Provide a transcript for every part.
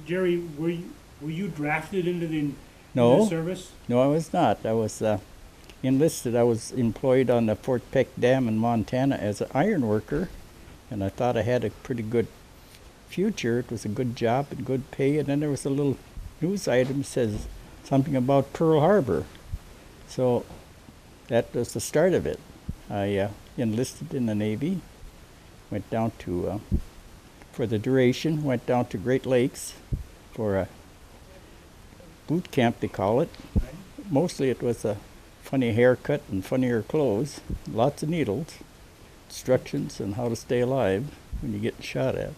Jerry, were you drafted into the No, service? no, I was not. I was enlisted. I was employed on the Fort Peck Dam in Montana as an iron worker, and I thought I had a pretty good future. It was a good job and good pay, and then there was a little news item that says something about Pearl Harbor. So that was the start of it. I enlisted in the Navy, went down to, for the duration, went down to Great Lakes for a boot camp, they call it. Right. Mostly it was a funny haircut and funnier clothes, lots of needles, instructions on how to stay alive when you get shot at.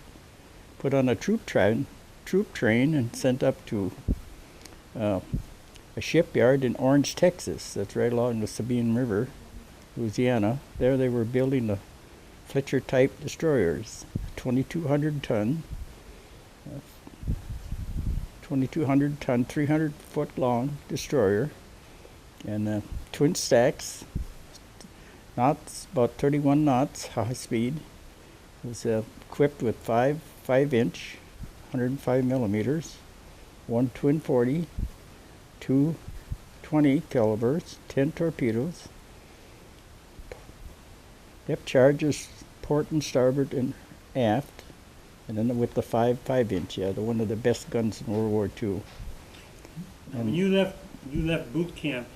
Put on a troop train and sent up to a shipyard in Orange, Texas. That's right along the Sabine River, Louisiana. There they were building the Fletcher type destroyers, 2,200 ton, 300 foot long destroyer, and twin stacks, knots, about 31 knots, high speed. It was equipped with 5-inch, 105 millimeters, one twin 40, two 20 calibers, 10 torpedoes, depth charges port and starboard and aft, and then with the 5-inch, yeah, the one of the best guns in World War II. And when you left boot camp,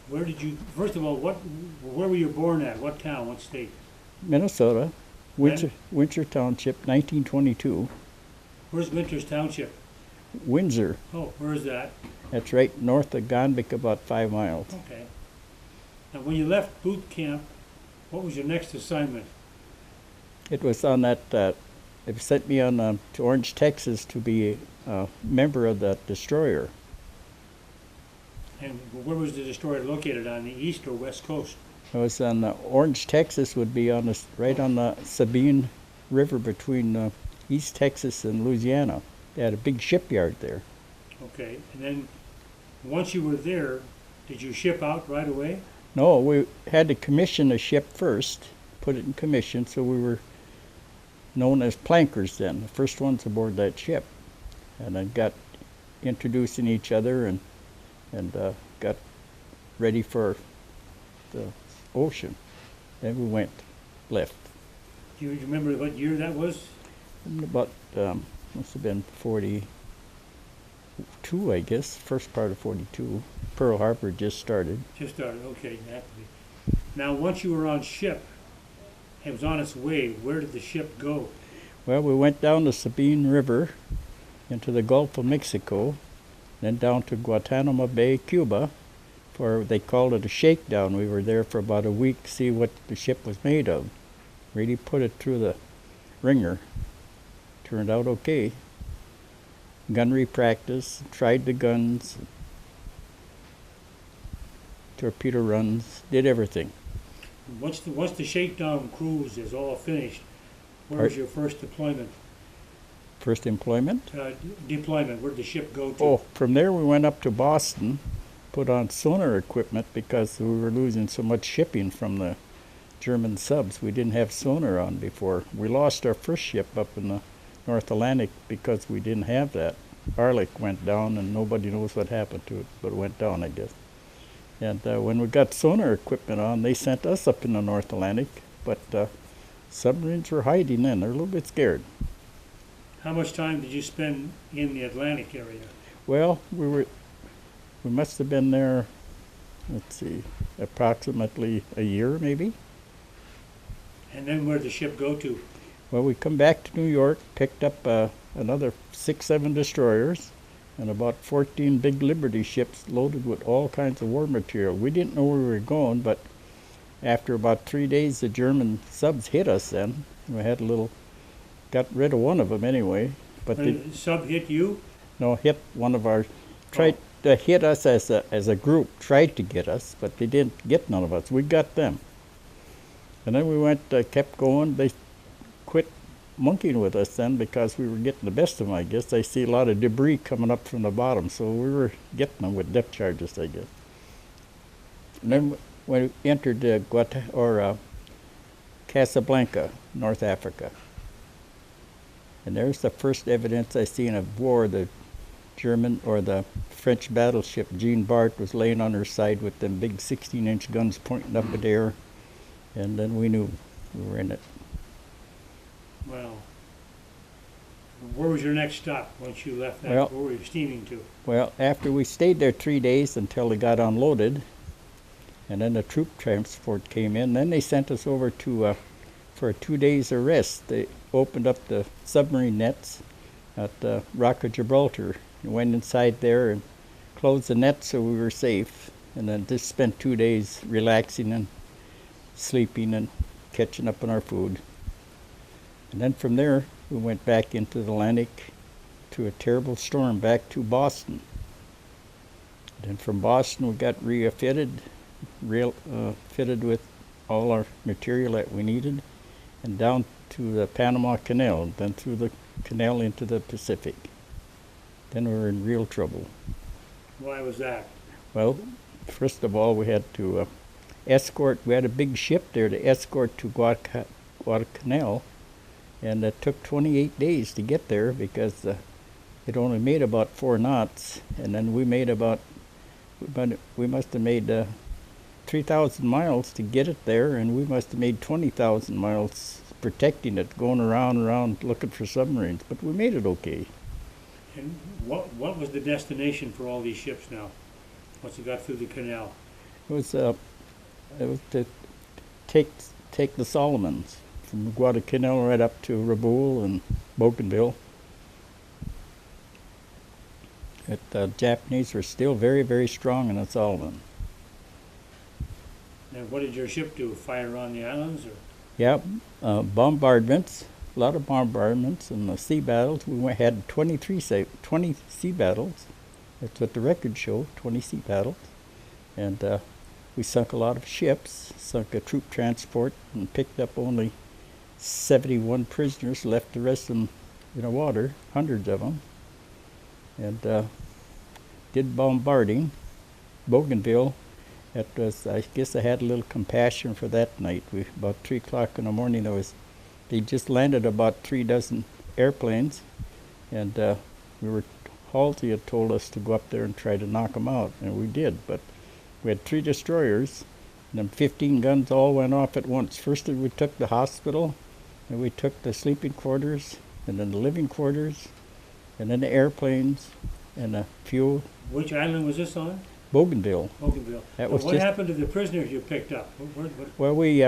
where did you? First of all, where were you born at? What town? What state? Minnesota, Windsor Township, 1922. Where's Winters Township? Windsor. Oh, where is that? That's right north of Gonvick, about 5 miles. Okay. Now, when you left boot camp, what was your next assignment? It was on that. It sent me on to Orange, Texas, to be a member of the destroyer. And where was the destroyer located, on the east or west coast? It was on Orange, Texas, would be on right on the Sabine River between East Texas and Louisiana. They had a big shipyard there. Okay, and then once you were there, did you ship out right away? No, we had to commission a ship first, put it in commission, so we were known as plankers then, the first ones aboard that ship. And then got introduced in each other and got ready for the ocean. Then we left. Do you remember what year that was? About, must have been 42, I guess, first part of 42. Pearl Harbor just started. Just started, okay, naturally. Now, once you were on ship, it was on its way, where did the ship go? Well, we went down the Sabine River into the Gulf of Mexico, then down to Guantanamo Bay, Cuba, for they called it a shakedown. We were there for about a week to see what the ship was made of. Really put it through the ringer. Turned out okay. Gunnery practice, tried the guns, torpedo runs, did everything. Once the shakedown cruise is all finished, where was your first deployment? First employment? Deployment, where did the ship go to? Oh, from there we went up to Boston, put on sonar equipment because we were losing so much shipping from the German subs. We didn't have sonar on before. We lost our first ship up in the North Atlantic because we didn't have that. Arleck went down and nobody knows what happened to it, but it went down, I guess. And when we got sonar equipment on, they sent us up in the North Atlantic, but submarines were hiding then. They're a little bit scared. How much time did you spend in the Atlantic area? Well, we must have been there, let's see, approximately a year maybe. And then where did the ship go to? Well, we come back to New York, picked up another 6-7 destroyers, and about 14 big Liberty ships loaded with all kinds of war material. We didn't know where we were going, but after about 3 days, the German subs hit us then. We had got rid of one of them anyway. But the sub hit you? No, hit one of our, tried to hit us as a group, tried to get us, but they didn't get none of us. We got them. And then we kept going. They quit monkeying with us then because we were getting the best of them, I guess. I see a lot of debris coming up from the bottom, so we were getting them with depth charges, I guess. And then we entered Casablanca, North Africa. And there's the first evidence I seen of war. The German or the French battleship Jean Bart was laying on her side with them big 16-inch guns pointing up in the air, and then we knew we were in it. Well, where was your next stop once you left that? Well, where were you steaming to? Well, after we stayed there 3 days until they got unloaded, and then the troop transport came in, then they sent us over to for 2 days of rest. They opened up the submarine nets at Rock of Gibraltar. We went inside there and closed the nets so we were safe, and then just spent 2 days relaxing and sleeping and catching up on our food. And then from there, we went back into the Atlantic to a terrible storm back to Boston. Then from Boston, we got refitted, fitted with all our material that we needed, and down to the Panama Canal, then through the canal into the Pacific. Then we were in real trouble. Why was that? Well, first of all, we had to escort. We had a big ship there to escort to Guadalcanal, and it took 28 days to get there because it only made about 4 knots, and then we made we must have made 3,000 miles to get it there, and we must have made 20,000 miles protecting it, going around looking for submarines, but we made it okay. And what was the destination for all these ships now, once you got through the canal? It was to take the Solomons from Guadalcanal right up to Rabaul and Bougainville. The Japanese were still very, very strong in the Solomon. And what did your ship do? Fire on the islands, or? Yeah, bombardments, a lot of bombardments and the sea battles. We had 20 sea battles. That's what the records show, 20 sea battles. And we sunk a lot of ships, sunk a troop transport, and picked up only 71 prisoners, left the rest of them in the water, hundreds of them. And did bombarding. Bougainville, that was, I guess I had a little compassion for that night. About 3 o'clock in the morning, they just landed about 3 dozen airplanes, and Halsey had told us to go up there and try to knock them out, and we did. But we had 3 destroyers, and them 15 guns all went off at once. First we took the hospital, and we took the sleeping quarters, and then the living quarters, and then the airplanes, and the fuel. Which island was this on? Bougainville. Bougainville. That So was what just- happened to the prisoners you picked up? Well, we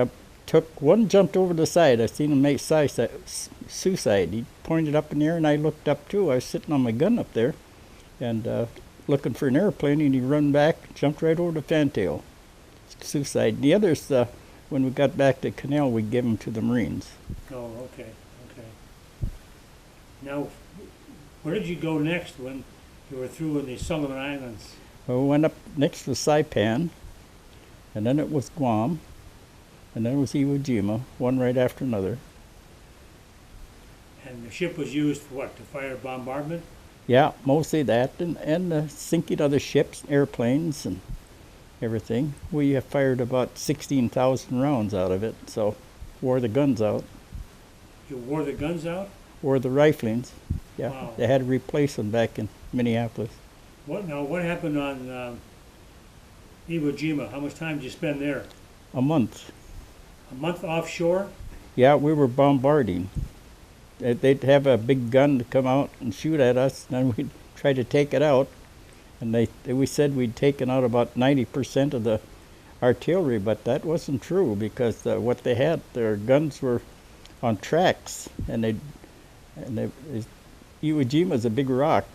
took one, jumped over the side. I seen him make suicide. He pointed up in the air, and I looked up too. I was sitting on my gun up there, and looking for an airplane, and he run back, jumped right over the fantail. Suicide. The others, when we got back to Canal, we gave them to the Marines. Oh, okay. Now, where did you go next when you were through in the Solomon Islands? Well, we went up next to Saipan, and then it was Guam, and then it was Iwo Jima, one right after another. And the ship was used for what? To fire bombardment? Yeah, mostly that, and sinking other ships, airplanes, and everything. We fired about 16,000 rounds out of it, so wore the guns out, You wore the guns out? wore the riflings. Yeah, Wow. they had to replace them back in Minneapolis. What happened on Iwo Jima? How much time did you spend there? A month. A month offshore? Yeah, we were bombarding. They'd have a big gun to come out and shoot at us, and then we'd try to take it out. And we said we'd taken out about 90% of the artillery, but that wasn't true because what they had, their guns were on tracks, and Iwo Jima's a big rock,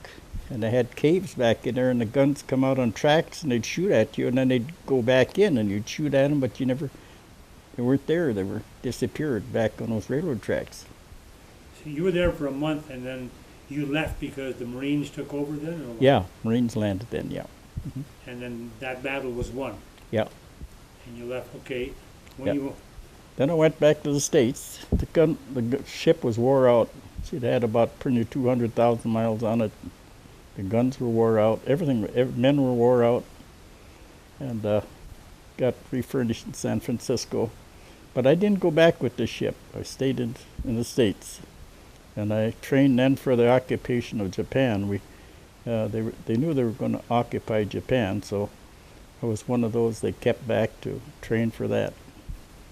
and they had caves back in there, and the guns come out on tracks, and they'd shoot at you, and then they'd go back in, and you'd shoot at them, but they weren't there. They were disappeared back on those railroad tracks. So you were there for a month, and then you left because the Marines took over then? Or what? Yeah, Marines landed then, yeah. And then that battle was won? Yeah. And you left, okay. Yeah. Then I went back to the States. The ship was wore out. She'd had about pretty 200,000 miles on it. The guns were wore out. Men were wore out. And got refurnished in San Francisco. But I didn't go back with the ship. I stayed in the States. And I trained then for the occupation of Japan. They knew they were going to occupy Japan, so I was one of those they kept back to train for that.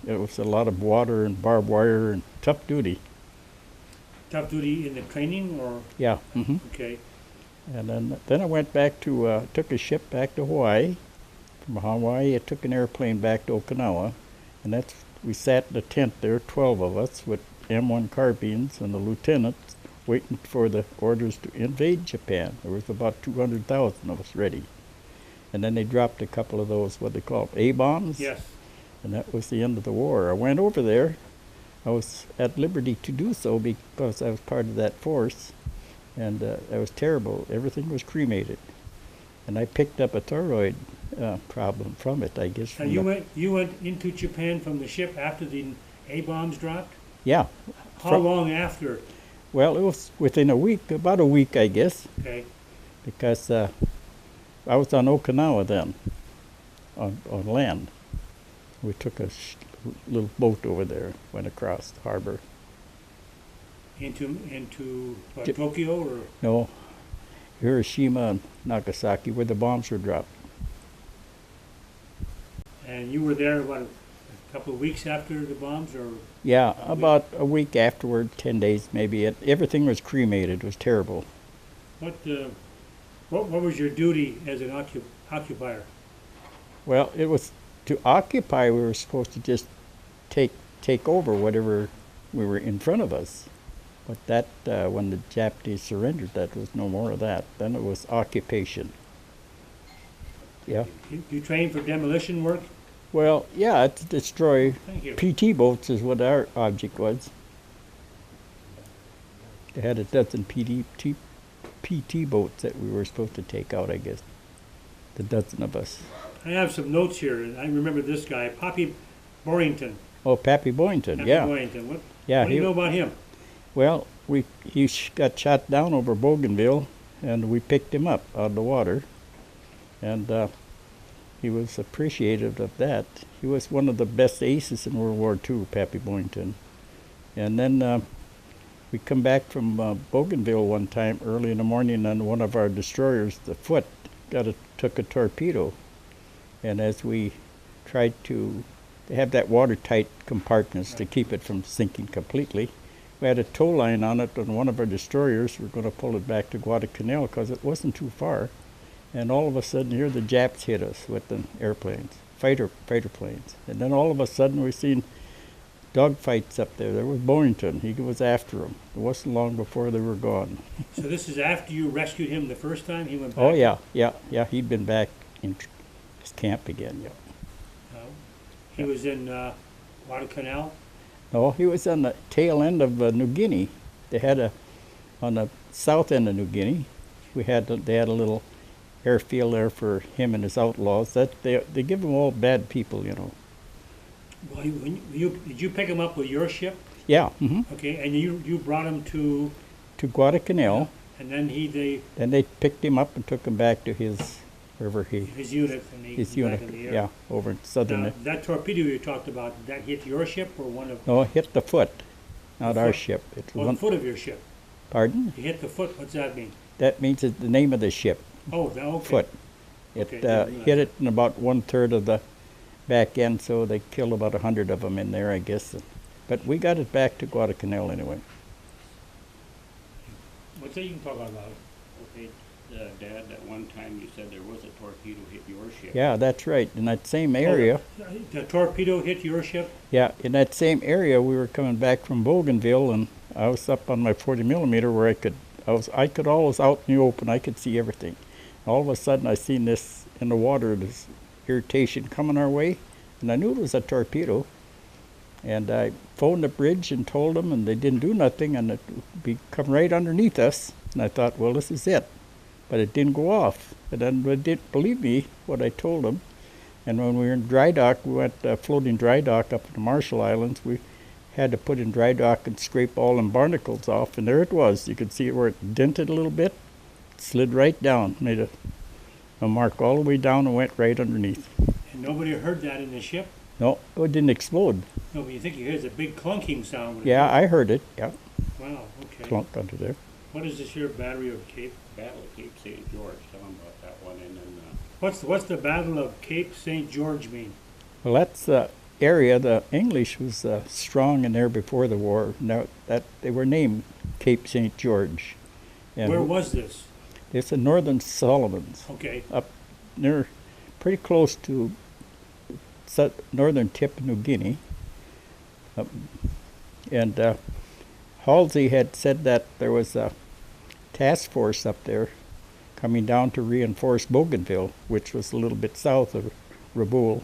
It was a lot of water and barbed wire and tough duty. Tough duty in the training, or? Yeah. Mm-hmm. Okay. And then I went back to, took a ship back to Hawaii. From Hawaii, I took an airplane back to Okinawa. And we sat in a tent there, 12 of us, with M1 carbines and the lieutenants, waiting for the orders to invade Japan. There was about 200,000 of us ready. And then they dropped a couple of those, what they call A-bombs. Yes. And that was the end of the war. I went over there. I was at liberty to do so because I was part of that force. And that was terrible. Everything was cremated. And I picked up a thyroid problem from it, I guess. Now you went into Japan from the ship after the A-bombs dropped? Yeah. How long after? Well, it was within a week, about a week, I guess. Okay. Because I was on Okinawa then, on land. We took a little boat over there, went across the harbor. Into what, Tokyo, or? No, Hiroshima and Nagasaki, where the bombs were dropped. And you were there, what, a couple of weeks after the bombs, or? Yeah, about a week afterward, 10 days maybe. Everything was cremated. It was terrible. What was your duty as an occupier? Well, it was to occupy. We were supposed to just take over whatever we were in front of us. But that, when the Japanese surrendered, that was no more of that. Then it was occupation. Yeah. You trained for demolition work? Well, yeah, to destroy Thank you. PT boats is what our object was. They had a dozen PT boats that we were supposed to take out, I guess. The dozen of us. I have some notes here, and I remember this guy, Poppy Borington. Oh, Pappy Boynton, Poppy yeah. Borington. What do you know about him? Well, he got shot down over Bougainville, and we picked him up out of the water. And he was appreciative of that. He was one of the best aces in World War II, Pappy Boynton. And then we come back from Bougainville one time early in the morning, and one of our destroyers, the Foot, took a torpedo. And as we tried to have that watertight compartments to keep it from sinking completely, we had a tow line on it on one of our destroyers. We're going to pull it back to Guadalcanal because it wasn't too far. And all of a sudden here the Japs hit us with the airplanes, fighter planes. And then all of a sudden we seen dogfights up there. There was Boynton. He was after them. It wasn't long before they were gone. So this is after you rescued him the first time? He went back? Oh, yeah. He'd been back in his camp again, yeah. He was in Guadalcanal? No, he was on the tail end of New Guinea. They had on the south end of New Guinea, they had a little airfield there for him and his outlaws. They give them all bad people, you know. Well, did you pick him up with your ship? Yeah. Mm-hmm. Okay, and you brought him to Guadalcanal. And then Then they picked him up and took him back to his unit, and his unit, in the air. yeah, over in southern. Now, that torpedo you talked about, did that hit your ship or one of? No, it hit the Foot, not our ship. It's the foot of your ship. Pardon? You hit the Foot. What's that mean? That means it's the name of the ship. Oh, okay. Foot. It hit it in about 1/3 of the back end, so they killed about 100 of them in there, I guess. But we got it back to Guadalcanal anyway. What's that you can talk about? Okay, Dad, at one time you said there was a torpedo hit your ship. Yeah, that's right. In that same area. The torpedo hit your ship? Yeah, in that same area, we were coming back from Bougainville, and I was up on my 40 millimeter where I could always out in the open. I could see everything. All of a sudden, I seen this in the water, this irritation coming our way, and I knew it was a torpedo. And I phoned the bridge and told them, and they didn't do nothing, and it come right underneath us. And I thought, well, this is it. But it didn't go off. And then they didn't believe me, what I told them. And when we were in dry dock, we went floating dry dock up in the Marshall Islands. We had to put in dry dock and scrape all them barnacles off, and there it was. You could see where it dented a little bit, slid right down, made a mark all the way down and went right underneath. And nobody heard that in the ship? No, it didn't explode. No, but you think you hear a big clunking sound. Yeah, I heard it, yeah. Wow, okay. plunked under there. What is this here, Battery of Cape? Battle of Cape St. George, tell them about that one, and then, What's the Battle of Cape St. George mean? Well, that's the area. The English was strong in there before the war. Now that they were named Cape St. George. And Where was this? it's in northern Solomons, Okay, up near, pretty close to northern tip of New Guinea. And Halsey had said that there was a task force up there coming down to reinforce Bougainville, which was a little bit south of Rabaul,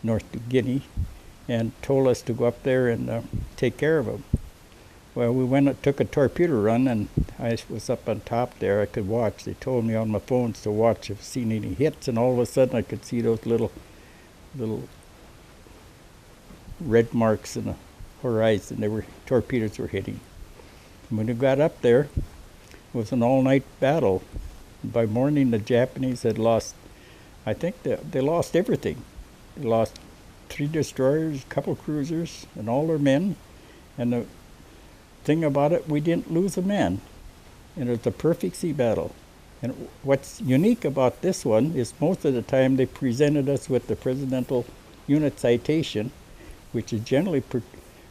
North Guinea, and told us to go up there and take care of them. Well, we went and took a torpedo run, and I was up on top there. I could watch. They told me on my phones to watch if seen any hits, and all of a sudden I could see those little red marks in the horizon. Torpedoes were hitting. And when we got up there, it was an all-night battle. By morning, the Japanese had lost, I think they lost everything. They lost 3 destroyers, a couple cruisers, and all their men. And the thing about it, we didn't lose a man. And it was a perfect sea battle. And what's unique about this one is most of the time they presented us with the Presidential Unit Citation, which is generally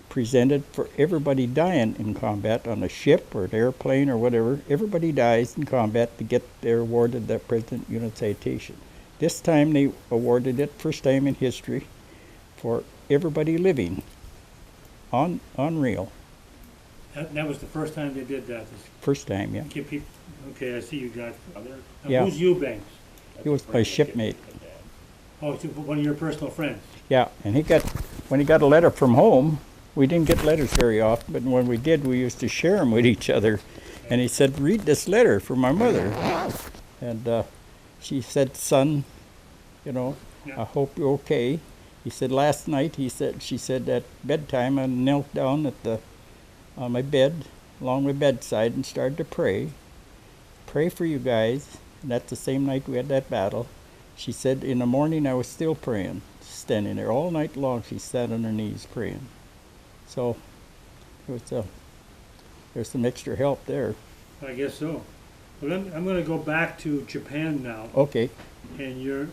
presented for everybody dying in combat on a ship or an airplane or whatever. Everybody dies in combat to get they're awarded that President Unit Citation. This time they awarded it, first time in history, for everybody living. Unreal. that was the first time they did that. First time, yeah. Give people, okay, I see you got, other. Yeah. who's Eubanks? He was my shipmate. Oh, it's one of your personal friends. Yeah, and when he got a letter from home, we didn't get letters very often, but when we did, we used to share them with each other. And he said, "Read this letter from my mother." And she said, "Son, Yeah. I hope you're okay." He said, "Last night," she said, "at bedtime, I knelt down on my bed, along my bedside, and started to pray for you guys." And that's the same night we had that battle. She said, "In the morning, I was still praying, standing there all night long." She sat on her knees praying. So there's some extra help there. I guess so. Well, I'm going to go back to Japan now. Okay. And you're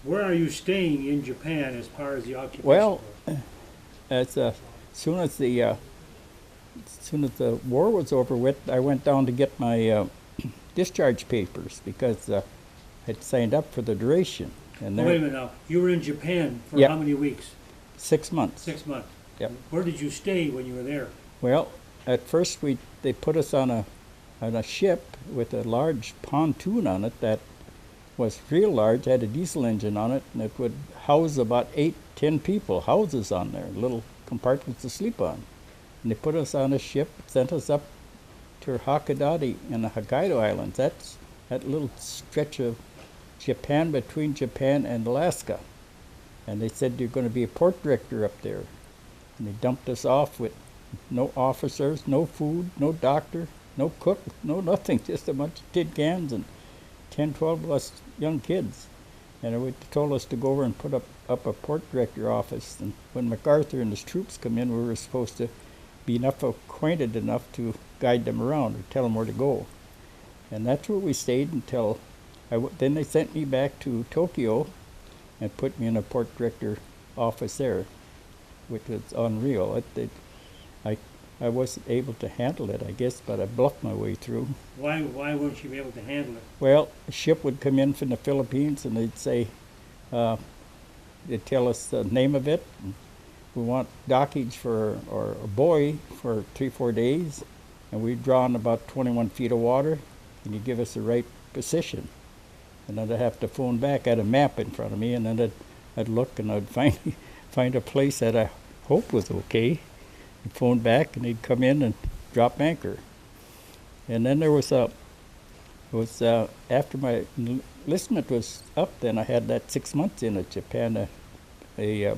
where are you staying in Japan as far as the occupation Well, goes? as soon as the war was over with, I went down to get my discharge papers because I had signed up for the duration. And Wait a minute now. You were in Japan for Yeah. how many weeks? 6 months. 6 months. Yep. Where did you stay when you were there? Well, at first they put us on a ship with a large pontoon on it that was real large, had a diesel engine on it, and it would house about 8-10 people, houses on there, little compartments to sleep on. And they put us on a ship, sent us up to Hakodate in the Hokkaido Islands. That's that little stretch of Japan between Japan and Alaska. And they said, "You're going to be a port director up there." And they dumped us off with no officers, no food, no doctor, no cook, no nothing, just a bunch of tin cans and 10, 12 of us young kids. And they told us to go over and put up a port director office. And when MacArthur and his troops come in, we were supposed to be acquainted enough to guide them around or tell them where to go. And that's where we stayed until then they sent me back to Tokyo and put me in a port director office there, which was unreal. I wasn't able to handle it, I guess, but I bluffed my way through. Why weren't you able to handle it? Well, a ship would come in from the Philippines and they'd say, they'd tell us the name of it. And we want dockage for or a buoy for 3-4 days, and we'd draw on about 21 feet of water, and you give us the right position. And then I'd have to phone back. I had a map in front of me, and then I'd look and I'd find a place that I hoped was okay. I'd phone back, and he'd come in and drop anchor. And then there was after my enlistment was up, then I had that 6 months in at Japan. A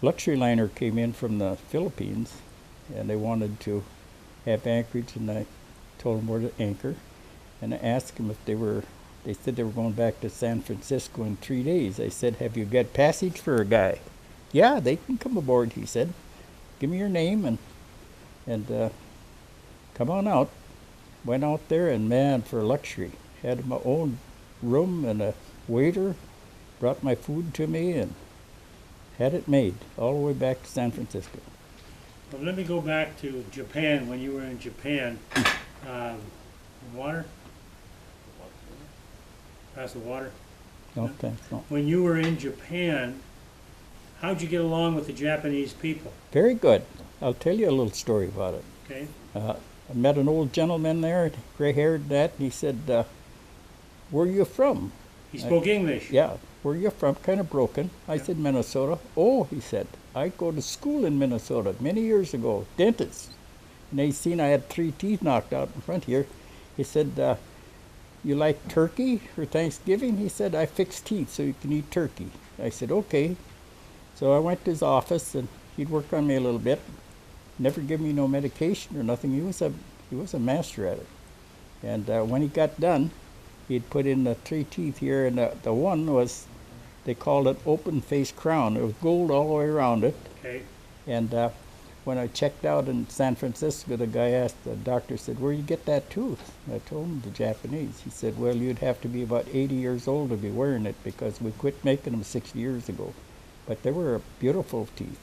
luxury liner came in from the Philippines, and they wanted to have anchorage, and I told them where to anchor. And I asked them if they said they were going back to San Francisco in 3 days. I said, "Have you got passage for a guy?" "Yeah, they can come aboard," he said. "Give me your name and And come on out. Went out there, and man, for luxury. Had my own room and a waiter, brought my food to me, and had it made all the way back to San Francisco. Well, let me go back to Japan, when you were in Japan. Water? Pass the water. No, No. thanks. No. When you were in Japan, how'd you get along with the Japanese people? Very good. I'll tell you a little story about it. Okay? I met an old gentleman there, gray-haired, and he said, "Where are you from?" He spoke English. Yeah, "Where are you from?" Kind of broken. I Yeah. said, "Minnesota." "Oh," he said, "I go to school in Minnesota many years ago, dentist." And he seen I had 3 teeth knocked out in front here. He said, "You like turkey for Thanksgiving?" He said, "I fix teeth so you can eat turkey." I said, "Okay." So I went to his office, and he'd work on me a little bit. Never give me no medication or nothing. He was a master at it. And when he got done, he'd put in the 3 teeth here, and the one was, they called it open face crown. It was gold all the way around it. Okay? And when I checked out in San Francisco, the doctor said, "Where you get that tooth?" I told him, the Japanese. He said, "Well, you'd have to be about 80 years old to be wearing it, because we quit making them 60 years ago." But they were beautiful teeth.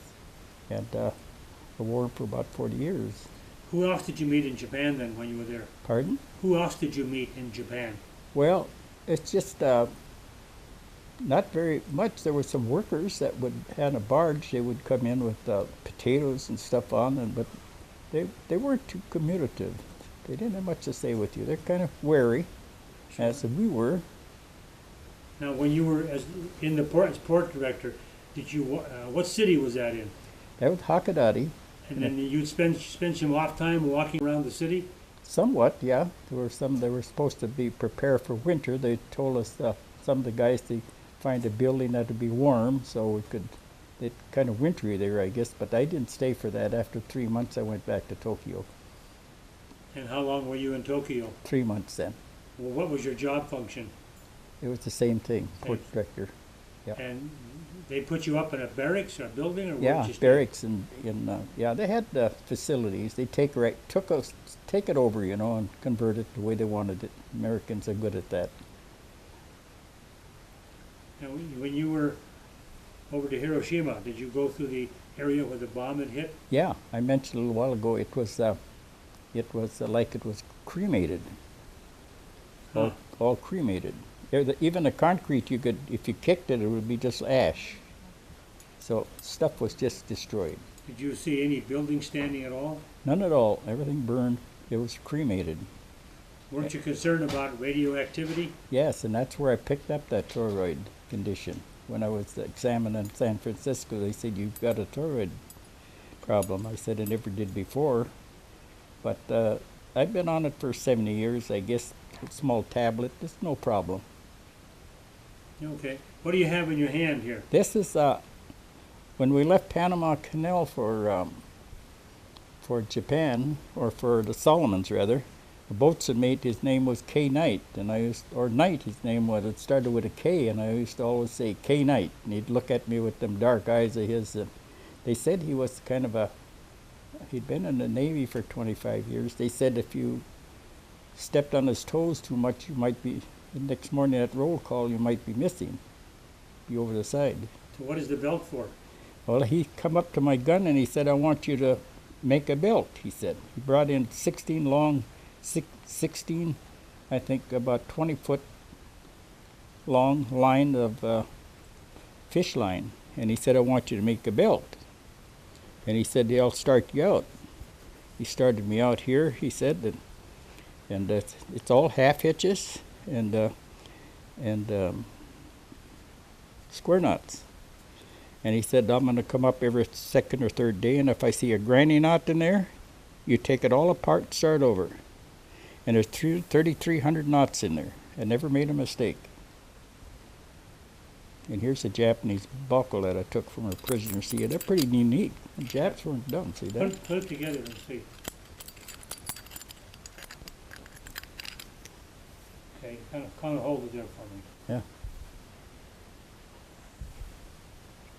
And I wore them for about 40 years. Who else did you meet in Japan then when you were there? Pardon? Who else did you meet in Japan? Well, it's just not very much. There were some workers that would had a barge. They would come in with potatoes and stuff on them, but they weren't too communicative. They didn't have much to say with you. They're kind of wary, as we were. Now, when you were as port director, did you what city was that in? That was Hakodate. And then you'd spend some off time walking around the city? Somewhat, yeah. There were some. They were supposed to be prepared for winter. They told us some of the guys to find a building that would be warm, so we could. It kind of wintry there, I guess. But I didn't stay for that. After 3 months, I went back to Tokyo. And how long were you in Tokyo? 3 months then. Well, what was your job function? It was the same thing, port Same. director. Yeah. And they put you up in a barracks or a building, or where Yeah, did you stay? barracks yeah, they had facilities. They take it over, and convert it the way they wanted it. Americans are good at that. Now, when you were over to Hiroshima, did you go through the area where the bomb had hit? Yeah, I mentioned a little while ago. It was like it was cremated. Huh. All cremated. Even the concrete, if you kicked it, it would be just ash. So stuff was just destroyed. Did you see any buildings standing at all? None at all. Everything burned. It was cremated. Weren't you concerned about radioactivity? Yes, and that's where I picked up that thyroid condition. When I was examined in San Francisco, they said, "You've got a thyroid problem." I said, "I never did before." But I've been on it for 70 years, I guess. A small tablet, it's no problem. Okay. What do you have in your hand here? This is when we left Panama Canal for Japan, or for the Solomons rather. The boatswain mate, his name was K Knight, and Knight, his name was. It started with a K, and I used to always say K Knight, and he'd look at me with them dark eyes of his. They said he was kind of he'd been in the Navy for 25 years. They said if you stepped on his toes too much, you might be, the next morning at roll call, you might be missing, be over the side. So what is the belt for? Well, he come up to my gun and he said, "I want you to make a belt," he said. He brought in 16, I think about 20-foot long line of fish line. And he said, "I want you to make a belt." And he said, "I'll start you out." He started me out here, he said, and it's all half hitches and square knots. And he said, "I'm going to come up every second or third day, and if I see a granny knot in there, you take it all apart and start over." And there's 3,300 knots in there. I never made a mistake. And here's a Japanese buckle that I took from a prisoner. See, they're pretty unique. The Japs weren't dumb, see that? Put it together and see. Okay, kind of hold it there for me. Yeah.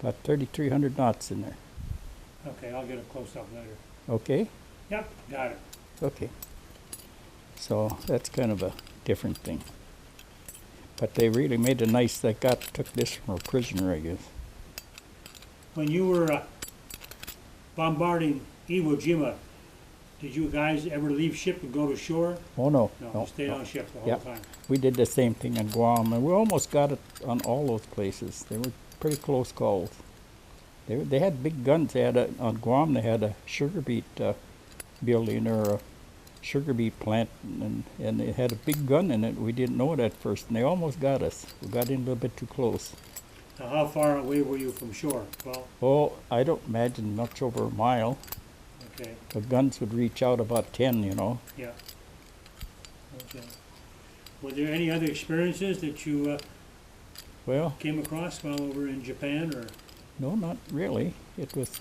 About 3,300 knots in there. Okay, I'll get a close-up later. Okay? Yep, got it. Okay. So that's kind of a different thing. But they really made a nice, took this from a prisoner, I guess. When you were bombarding Iwo Jima, did you guys ever leave ship and go to shore? Oh, no. No, you stayed on ship the whole Yep. time. We did the same thing in Guam, and we almost got it on all those places. They were pretty close calls. They had big guns. They had on Guam. They had a sugar beet building or a sugar beet plant, and it had a big gun in it. We didn't know it at first, and they almost got us. We got in a little bit too close. Now, how far away were you from shore? Well, Oh, I don't imagine much over a mile. okay, The guns would reach out about 10, yeah. Okay. Were there any other experiences that you Well, came across while over in Japan, or? no, not really. It was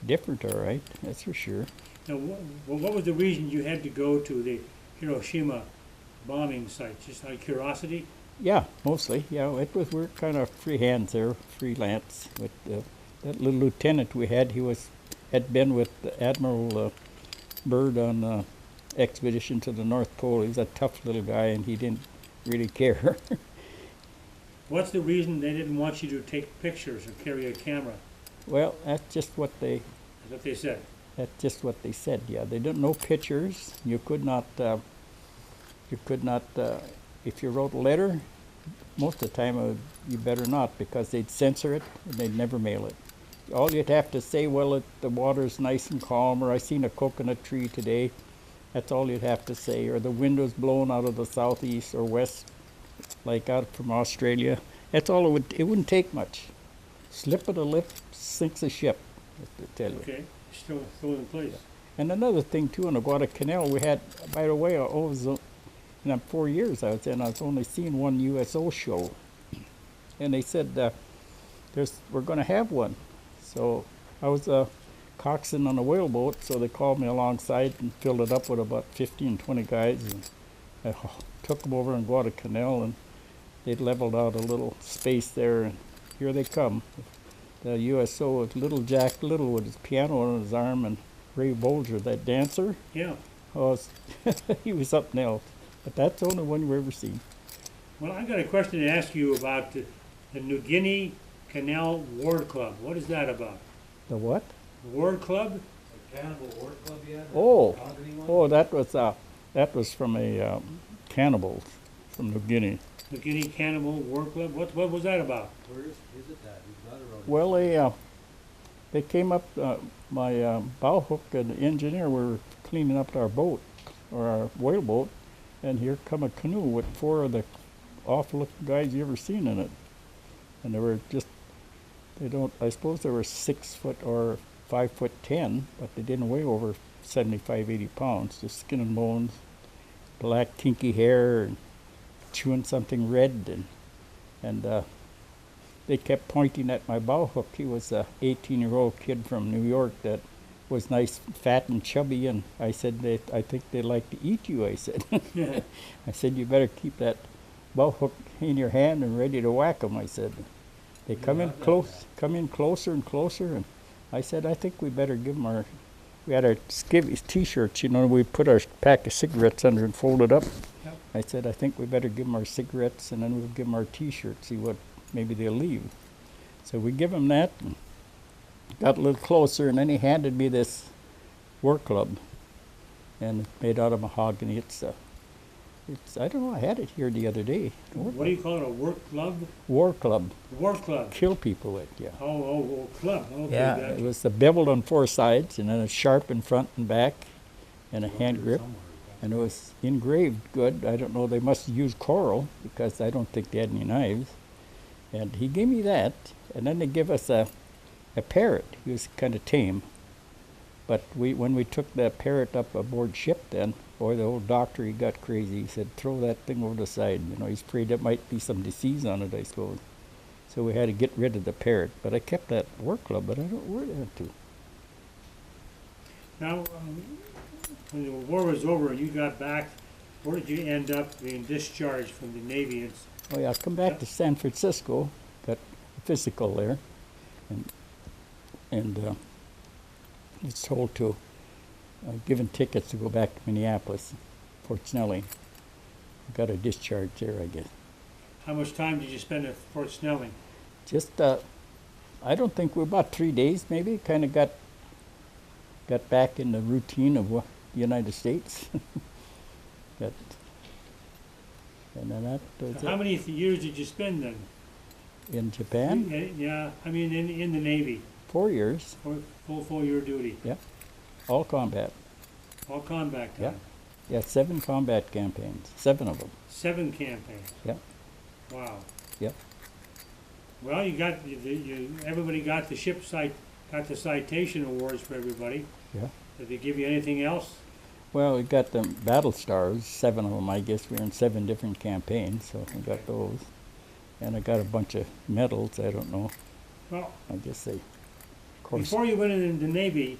different, all right. That's for sure. Now, what was the reason you had to go to the Hiroshima bombing site? Just out of curiosity? Yeah, mostly. Yeah, we're kind of free hands there, freelance. With that little lieutenant we had, had been with Admiral Byrd on expedition to the North Pole. He was a tough little guy, and he didn't really care. What's the reason they didn't want you to take pictures or carry a camera? Well, that's just what they That's what they said. said. Yeah, they didn't know pictures. You could not. If you wrote a letter, most of the time you better not, because they'd censor it and they'd never mail it. All you'd have to say, well, the water's nice and calm, or I seen a coconut tree today. That's all you'd have to say. Or the wind was blowing out of the southeast or west, like out from Australia. That's all it wouldn't take much. Slip of the lip sinks a ship, to tell you. Okay, still in place. And another thing too, in the Guadalcanal, we had, by the way, in the 4 years I was in, I was only seeing one USO show, and they said we're going to have one. So I was coxswain on a whaleboat, so they called me alongside and filled it up with about 15, 20 guys, and I took them over in Guadalcanal, and they'd leveled out a little space there, and here they come. The USO with little Jack Little with his piano on his arm, and Ray Bolger, that dancer. Yeah. Oh, he was something else. But that's the only one we've ever seen. Well, I got a question to ask you about the New Guinea Canal Ward Club. What is that about? The what? Ward Club? Cannibal Ward Club yet? Oh, that was from a cannibals from New Guinea. New Guinea Cannibal Ward Club? What was that about? Where is it that? We've got it on. Well, they came up. My bow hook and the engineer were cleaning up our boat, or our whaleboat, and here come a canoe with 4 of the awful-looking guys you ever seen in it. And they were I suppose they were 6 foot or 5'10", but they didn't weigh over 75, 80 pounds. Just skin and bones, black kinky hair, and chewing something red, and they kept pointing at my bow hook. He was a 18-year-old kid from New York that was nice, fat and chubby, and I said, I think they'd like to eat you, I said. I said, you better keep that bow hook in your hand and ready to whack them, I said. They come in closer and closer, and I said, I think we better give them we had our skivvies, T-shirts, we put our pack of cigarettes under and fold it up. Yep. I said, I think we better give them our cigarettes, and then we'll give them our T-shirts, see what, maybe they'll leave. So we give them that, and got a little closer, and then he handed me this war club, and it's made out of mahogany. It's I don't know, I had it here the other day. What do you call it, a work club? War club. War club. Kill people with, yeah. Oh, club. Okay, Yeah, gotcha. it was beveled on 4 sides, and then a sharp in front and back, and a hand grip, and it was engraved good. I don't know, they must have used coral, because I don't think they had any knives. And he gave me that, and then they give us a parrot. He was kind of tame. But when we took that parrot up aboard ship then, boy, the old doctor, he got crazy. He said, throw that thing over the side. He's afraid there might be some disease on it, I suppose. So we had to get rid of the parrot. But I kept that war club, but I don't know where it went to. Now, when the war was over and you got back, where did you end up being discharged from the Navy? Oh yeah, I come back to San Francisco, got a physical there, and was told to, given tickets to go back to Minneapolis, Fort Snelling. Got a discharge there, I guess. How much time did you spend at Fort Snelling? Just, I don't think we're about 3 days, maybe. Kind of got back in the routine of the United States. got, and then that was So how many years did you spend then? in Japan. Yeah, I mean in the Navy, 4 years, full year duty, all combat. all combat time. Yeah. Yeah, 7 combat campaigns, 7 of them. 7 campaigns. Yeah. Wow. Yep. Well, everybody got the got the citation awards for everybody. Yeah. Did they give you anything else? Well, we got the battle stars, 7 of them, I guess. We were in 7 different campaigns, so we got those. And I got a bunch of medals, I don't know. Well, I guess they, of course. before you went into the Navy,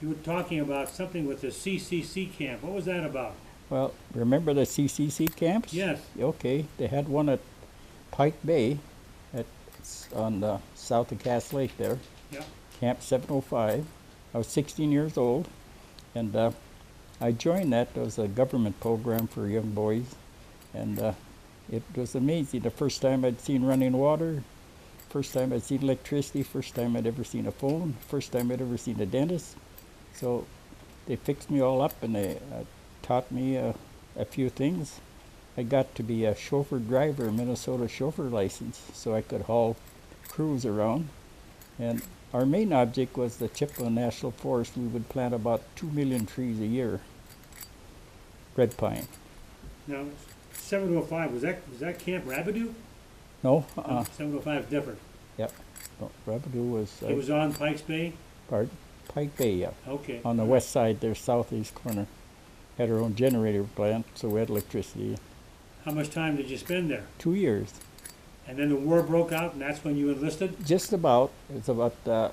you were talking about something with the CCC camp. What was that about? Well, remember the CCC camps? Yes. Okay, they had one at Pike Bay, on the south of Cass Lake there. Yeah. Camp 705. I was 16 years old, and I joined that. It was a government program for young boys, and it was amazing. The first time I'd seen running water, first time I'd seen electricity, first time I'd ever seen a phone, first time I'd ever seen a dentist. So they fixed me all up, and they taught me a few things. I got to be a chauffeur driver, a Minnesota chauffeur license, so I could haul crews around. And our main object was the Chippewa National Forest. We would plant about 2 million trees a year, red pine. Now, 705, was that Camp Rabideau? No, 705 is different. no, Rabideau was, It was on Pikes Bay? Pike Bay, yeah. Okay. On the west side there, southeast corner. Had our own generator plant, so we had electricity. How much time did you spend there? 2 years. And then the war broke out, and that's when you enlisted? Just about. It was about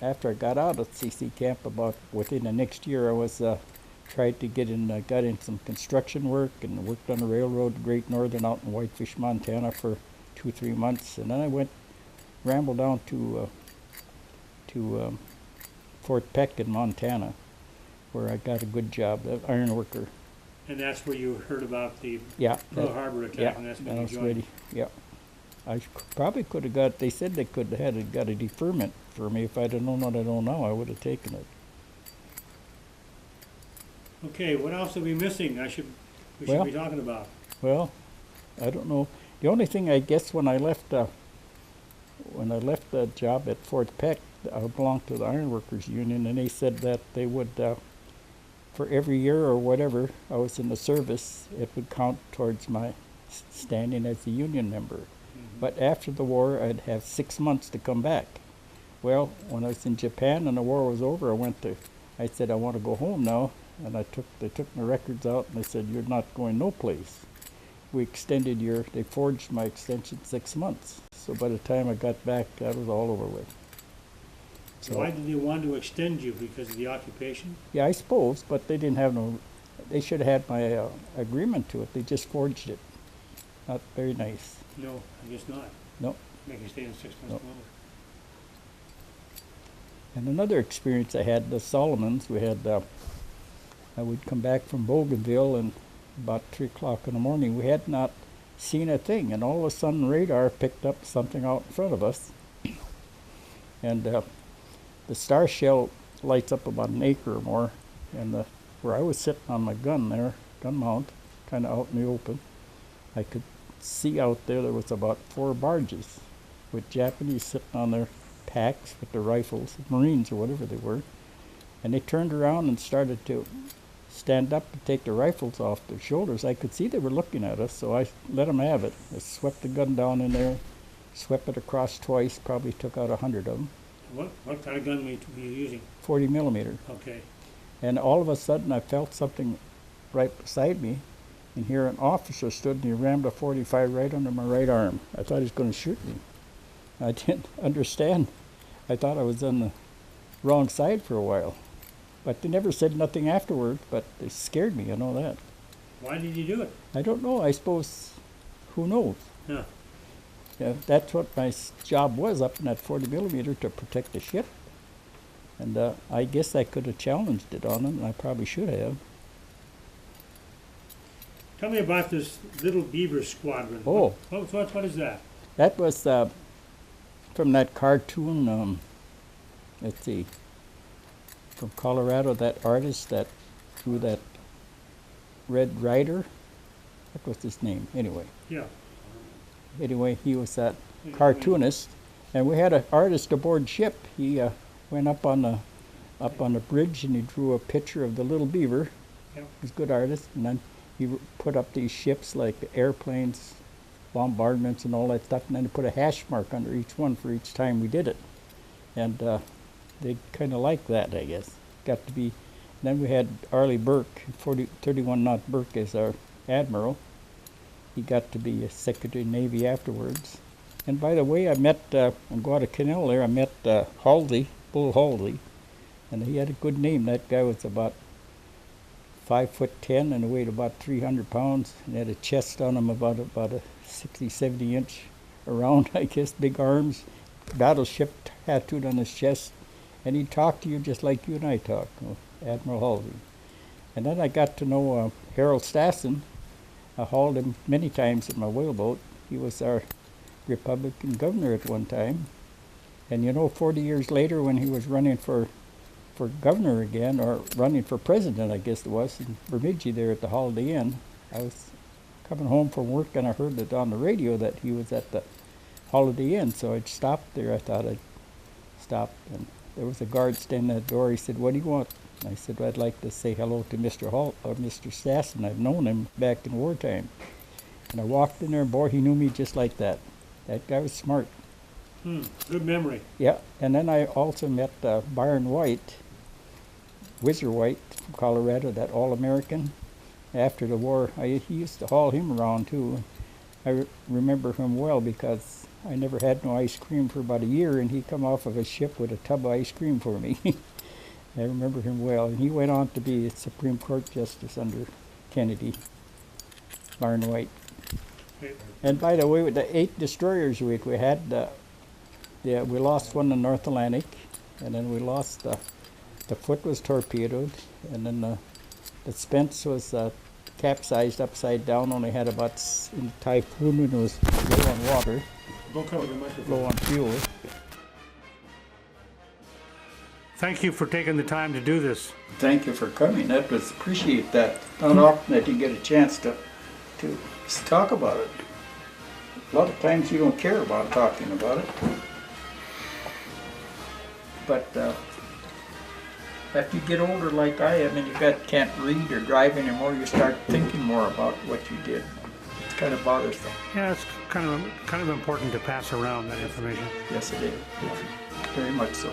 after I got out of CC camp. About within the next year, I was tried to get in. Got in some construction work and worked on the railroad, Great Northern, out in Whitefish, Montana, for 2-3 months, and then I rambled down to Fort Peck in Montana, where I got a good job, an iron worker. And that's where you heard about the Pearl Harbor attack, yeah, and that's that when you was joined? ready. Yeah. I probably could have got, they said they could have got a deferment for me. If I'd have known what I know now, I would have taken it. Okay, what else are we missing we should Well- be talking about? Well, I don't know. The only thing, I guess, when I left the job at Fort Peck, I belonged to the Iron Workers Union, and they said that they would, for every year or whatever I was in the service, it would count towards my standing as a union member. But after the war, I'd have 6 months to come back. Well, when I was in Japan and the war was over, I said, I want to go home now. And they took my records out, and they said, you're not going no place. They forged my extension 6 months. So by the time I got back, that was all over with. So, Why did they want to extend you? Because of the occupation? yeah, I suppose, but they didn't have they should have had my agreement to it. They just forged it. Not very nice. No, I guess not. No. Make you stay in 6 months No. longer. And another experience I had, the Solomons, I would come back from Bougainville, and about 3 o'clock in the morning, we had not seen a thing, and all of a sudden radar picked up something out in front of us. And the star shell lights up about an acre or more, and where I was sitting on my gun there, gun mount, kind of out in the open, I could see out there was about 4 barges with Japanese sitting on their packs with their rifles, Marines or whatever they were, and they turned around and started to stand up and take their rifles off their shoulders. I could see they were looking at us, so I let them have it. I swept the gun down in there, swept it across twice, probably took out 100 of them. What kind of gun were you using? 40 millimeter. Okay. And all of a sudden I felt something right beside me, and here an officer stood and he rammed a 45 right under my right arm. I thought he was going to shoot me. I didn't understand. I thought I was on the wrong side for a while. But they never said nothing afterward, but they scared me, I know that. Why did you do it? I don't know, I suppose, who knows? Yeah. Yeah, that's what my job was up in that 40 millimeter, to protect the ship. And I guess I could have challenged it on him, and I probably should have. Tell me about this Little Beaver Squadron. Oh. What is that? That was from that cartoon, let's see, from Colorado, that artist that drew that Red Rider. What was his name? Anyway, Yeah. he was that cartoonist, and we had an artist aboard ship. He went up on the bridge and he drew a picture of the little beaver. Yeah. He was a good artist, and then he put up these ships like airplanes, bombardments, and all that stuff, and then he put a hash mark under each one for each time we did it, and they kind of liked that, I guess. Got to be. Then we had Arleigh Burke, 31 knot Burke, as our admiral. He got to be a Secretary of Navy afterwards. And by the way, I met, on Guadalcanal there, I met Halsey, Bull Halsey, and he had a good name. That guy was about 5'10" and weighed about 300 pounds, and had a chest on him about a 60, 70 inch around, I guess, big arms, battleship tattooed on his chest, and he'd talk to you just like you and I talk, Admiral Halsey. And then I got to know Harold Stassen. I hauled him many times in my whaleboat. He was our Republican governor at one time. And you know, 40 years later, when he was running for governor again, or running for president, I guess it was, in Bemidji there at the Holiday Inn, I was coming home from work and I heard it on the radio that he was at the Holiday Inn, so I stopped there. I thought I'd stop, and there was a guard standing at the door. He said, "What do you want?" And I said, "I'd like to say hello to Mr. Mr. Stassen. I've known him back in wartime." And I walked in there, and boy, he knew me just like that. That guy was smart. Good memory. Yeah, and then I also met Byron White, Whizzer White from Colorado, that All-American. After the war, he used to haul him around too. I remember him well because I never had no ice cream for about a year, and he come off of a ship with a tub of ice cream for me. I remember him well, and he went on to be a Supreme Court Justice under Kennedy, Byron White. Okay. And by the way, with the 8 destroyers we had, we lost one in the North Atlantic, and then we lost the Foot was torpedoed, and then the Spence was capsized upside down. Only had about in typhoon when it was low on water, Don't cover the microphone. low on fuel. Thank you for taking the time to do this. Thank you for coming. That was appreciate that. Not often that you get a chance to talk about it. A lot of times you don't care about talking about it. But after you get older like I am and you can't read or drive anymore, you start thinking more about what you did. It's kind of bothersome. Yeah, it's kind of important to pass around that information. Yes, it is. Very much so.